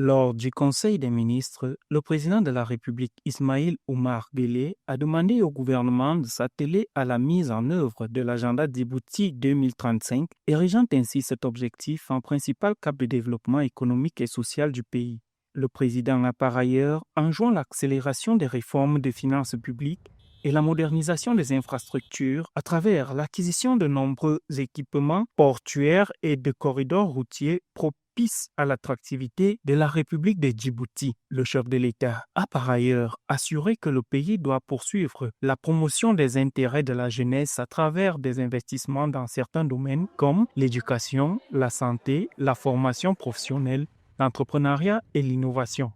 Lors du Conseil des ministres, le président de la République Ismaïl Oumar Guelleh a demandé au gouvernement de s'atteler à la mise en œuvre de l'agenda Djibouti 2035, érigeant ainsi cet objectif en principal cap de développement économique et social du pays. Le président a par ailleurs enjoint l'accélération des réformes des finances publiques et la modernisation des infrastructures à travers l'acquisition de nombreux équipements portuaires et de corridors routiers propices à l'attractivité de la République de Djibouti. Le chef de l'État a par ailleurs assuré que le pays doit poursuivre la promotion des intérêts de la jeunesse à travers des investissements dans certains domaines comme l'éducation, la santé, la formation professionnelle, l'entrepreneuriat et l'innovation.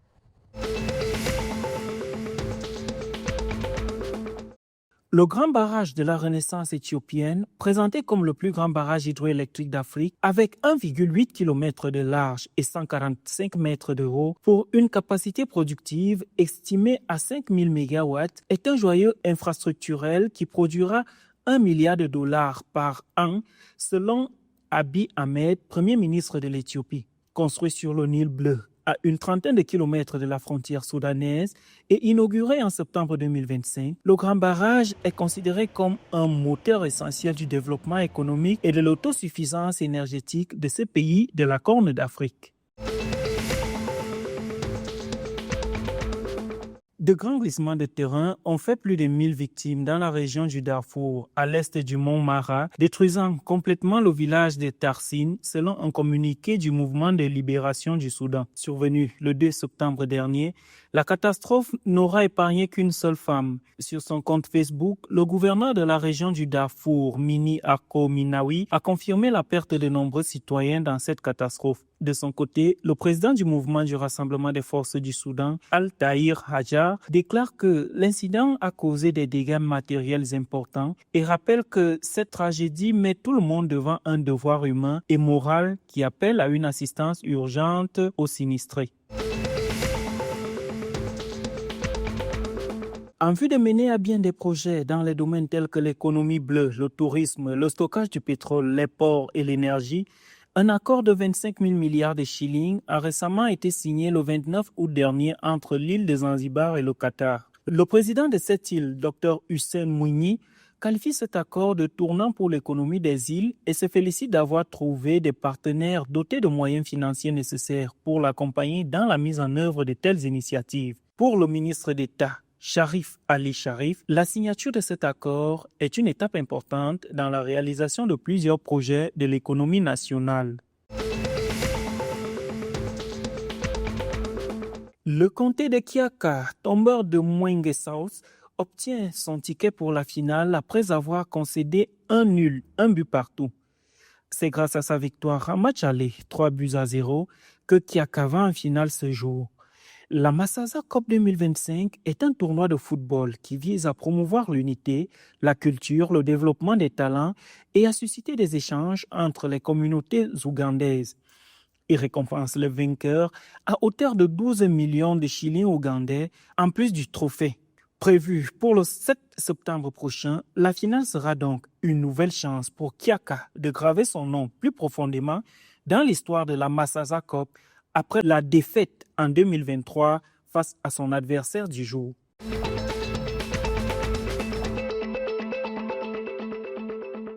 Le grand barrage de la Renaissance éthiopienne, présenté comme le plus grand barrage hydroélectrique d'Afrique, avec 1,8 km de large et 145 mètres de haut, pour une capacité productive estimée à 5000 MW, est un joyau infrastructurel qui produira 1 milliard de dollars par an, selon Abiy Ahmed, Premier ministre de l'Éthiopie. Construit sur le Nil bleu, à une trentaine de kilomètres de la frontière soudanaise et inauguré en septembre 2025, le Grand Barrage est considéré comme un moteur essentiel du développement économique et de l'autosuffisance énergétique de ces pays de la Corne d'Afrique. De grands glissements de terrain ont fait plus de 1000 victimes dans la région du Darfour, à l'est du mont Mara, détruisant complètement le village de Tarsine, selon un communiqué du mouvement de libération du Soudan. Survenu le 2 septembre dernier, la catastrophe n'aura épargné qu'une seule femme. Sur son compte Facebook, le gouverneur de la région du Darfour, Mini Arko Minawi, a confirmé la perte de nombreux citoyens dans cette catastrophe. De son côté, le président du mouvement du Rassemblement des forces du Soudan, Al-Tahir Hajar, déclare que l'incident a causé des dégâts matériels importants et rappelle que cette tragédie met tout le monde devant un devoir humain et moral qui appelle à une assistance urgente aux sinistrés. En vue de mener à bien des projets dans les domaines tels que l'économie bleue, le tourisme, le stockage du pétrole, les ports et l'énergie, un accord de 25 000 milliards de shillings a récemment été signé le 29 août dernier entre l'île de Zanzibar et le Qatar. Le président de cette île, Dr Hussein Mwinyi, qualifie cet accord de tournant pour l'économie des îles et se félicite d'avoir trouvé des partenaires dotés de moyens financiers nécessaires pour l'accompagner dans la mise en œuvre de telles initiatives. Pour le ministre d'État, Sharif Ali Sharif, la signature de cet accord est une étape importante dans la réalisation de plusieurs projets de l'économie nationale. Le comté de Kiaka, tombeur de Mwenge South, obtient son ticket pour la finale après avoir concédé un nul, un but partout. C'est grâce à sa victoire en match aller, 3-0, que Kiaka va en finale ce jour. La Massaza Cup 2025 est un tournoi de football qui vise à promouvoir l'unité, la culture, le développement des talents et à susciter des échanges entre les communautés ougandaises. Il récompense le vainqueur à hauteur de 12 millions de shillings ougandais en plus du trophée. Prévu pour le 7 septembre prochain, la finale sera donc une nouvelle chance pour Kiaka de graver son nom plus profondément dans l'histoire de la Massaza Cup après la défaite en 2023 face à son adversaire du jour.